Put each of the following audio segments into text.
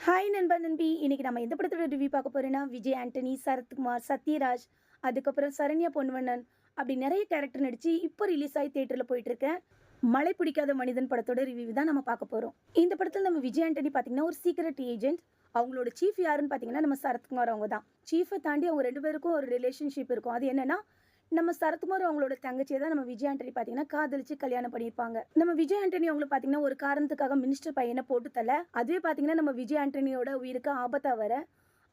Hi நண்பா நண்பி, இன்னைக்கு நம்ம எந்த படத்தோட ரிவ்யூ பார்க்க போறோம்னா விஜய் ஆண்டனி, சரத்குமார், சத்யராஜ், அதுக்கப்புறம் சரண்யா பொன்வண்ணன் அப்படி நிறைய கேரக்டர் நடிச்சு இப்போ ரிலீஸ் ஆகி தியேட்டரில் போயிட்டு இருக்கேன் மழை பிடிக்காத மனிதன் படத்தோட ரிவ்யூ தான் நம்ம பார்க்க போறோம். இந்த படத்தில் நம்ம விஜய் ஆண்டனி பார்த்தீங்கன்னா ஒரு சீக்ரெட் ஏஜென்ட். அவங்களோட சீஃப் யாருன்னு பார்த்தீங்கன்னா நம்ம சரத்குமார். அவங்க தான் சீஃபை தாண்டி அவங்க ரெண்டு பேருக்கும் ஒரு ரிலேஷன்ஷிப் இருக்கும். அது என்னன்னா நம்ம சரத்குமார் அவங்களோட தங்கச்சியை தான் நம்ம விஜய் ஆண்டனி பார்த்தீங்கன்னா காதலிச்சு கல்யாணம் பண்ணியிருப்பாங்க. நம்ம விஜய் ஆண்டனி அவங்களை பார்த்தீங்கன்னா ஒரு காரணத்துக்காக மினிஸ்டர் பையனை போட்டு தல, அதுவே பார்த்தீங்கன்னா நம்ம விஜய் ஆண்டனியோட உயிருக்கு ஆபத்தா வர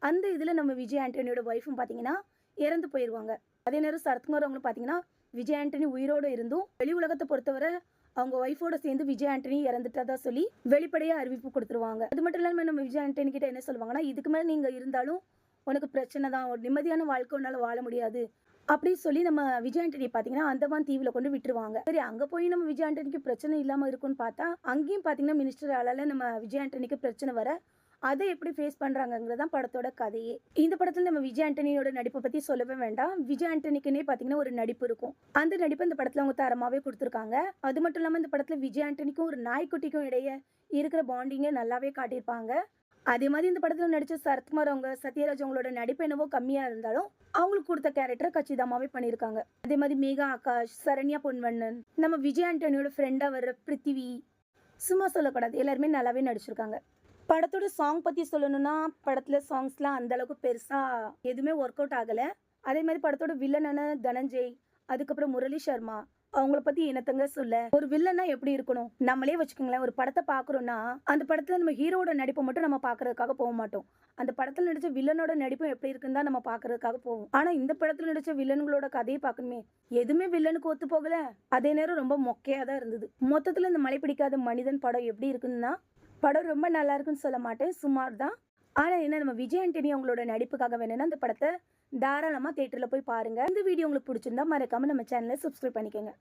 அந்த இதில் நம்ம விஜய் ஆண்டனியோட ஒய்ஃபும் பார்த்தீங்கன்னா இறந்து போயிடுவாங்க. அதே நேரம் சரத்குமார் அவங்களும் பார்த்தீங்கன்னா விஜய் ஆண்டனி உயிரோடு இருந்தும் வெளி உலகத்தை பொறுத்தவரை அவங்க ஒய்ஃபோட சேர்ந்து விஜய் ஆண்டனி இறந்துட்டதா சொல்லி வெளிப்படையாக அறிவிப்பு கொடுத்துருவாங்க. அது மட்டும் இல்லாமல் நம்ம விஜய் ஆண்டனி கிட்ட என்ன சொல்லுவாங்கன்னா, இதுக்கு மேலே நீங்கள் இருந்தாலும் உனக்கு பிரச்சனை தான், ஒரு நிம்மதியான வாழ்க்கை உன்னால வாழ முடியாது அப்படின்னு சொல்லி நம்ம விஜய் ஆண்டனி பார்த்தீங்கன்னா அந்தமான் தீவில் கொண்டு விட்டுருவாங்க. சரி, அங்கே போய் நம்ம விஜய் ஆண்டனிக்கு பிரச்சனை இல்லாமல் இருக்கும்னு பார்த்தா அங்கேயும் பார்த்தீங்கன்னா மினிஸ்டர் ஆளால் நம்ம விஜய் ஆண்டனிக்கு பிரச்சனை வர அதை எப்படி ஃபேஸ் பண்ணுறாங்கிறதான் படத்தோட கதையே. இந்த படத்தில் நம்ம விஜய் ஆண்டனியோட நடிப்பை பற்றி சொல்லவே வேண்டாம். விஜய் ஆண்டனிக்குன்னே பார்த்தீங்கன்னா ஒரு நடிப்பு இருக்கும். அந்த நடிப்பை இந்த படத்தில் அவங்க தரமாகவே கொடுத்துருக்காங்க. அது மட்டும் இல்லாமல் இந்த படத்தில் விஜய் ஆண்டனிக்கும் ஒரு நாய்க்குட்டிக்கும் இடையே இருக்கிற பாண்டிங்கை நல்லாவே காட்டியிருப்பாங்க. அதே மாதிரி இந்த படத்தில் நடித்த சரத்குமார் அவங்க, சத்யராஜ் அவங்களோட நடிப்பு என்னவோ கம்மியாக இருந்தாலும் அவங்களுக்கு கொடுத்த கேரக்டரை கச்சிதமாகவே பண்ணியிருக்காங்க. அதே மாதிரி மேகா ஆகாஷ், சரண்யா பொன்வண்ணன், நம்ம விஜய் ஆண்டனியோட ஃப்ரெண்டாக வர்ற பிருத்திவி, சும்மா சொல்லக்கூடாது, எல்லாருமே நல்லாவே நடிச்சிருக்காங்க. படத்தோட சாங் பற்றி சொல்லணும்னா படத்தில் சாங்ஸ்லாம் அந்தளவுக்கு பெருசாக எதுவுமே ஒர்க் அவுட் ஆகலை. அதே மாதிரி படத்தோட வில்லனான தனஞ்சய், அதுக்கப்புறம் முரளி சர்மா, அவங்கள பற்றி என்னத்தங்க சொல்ல. ஒரு வில்லனா எப்படி இருக்கணும் நம்மளே வச்சுக்கோங்களேன். ஒரு படத்தை பார்க்குறோன்னா அந்த படத்தில் நம்ம ஹீரோட நடிப்பை மட்டும் நம்ம பார்க்கறதுக்காக போக மாட்டோம். அந்த படத்தில் நடித்த வில்லனோட நடிப்பும் எப்படி இருக்குன்னு தான் நம்ம பார்க்கறதுக்காக போவோம். ஆனால் இந்த படத்தில் நடித்த வில்லன்களோட கதையை பார்க்கணுமே, எதுவுமே வில்லனுக்கு ஒத்து போகல. அதே நேரம் ரொம்ப மொக்கையாக தான் இருந்தது. மொத்தத்தில் இந்த மழை பிடிக்காத மனிதன் படம் எப்படி இருக்குன்னா, படம் ரொம்ப நல்லா இருக்குன்னு சொல்ல மாட்டேன், சுமார் தான். ஆனால் என்ன, நம்ம விஜய் ஆண்டனி அவங்களோட நடிப்புக்காக வேணும்னா அந்த படத்தை தாராளமாக தியேட்டரில் போய் பாருங்கள். இந்த வீடியோ உங்களுக்கு பிடிச்சிருந்தா மறக்காமல் நம்ம சேனலை சப்ஸ்கிரைப் பண்ணிக்கோங்க.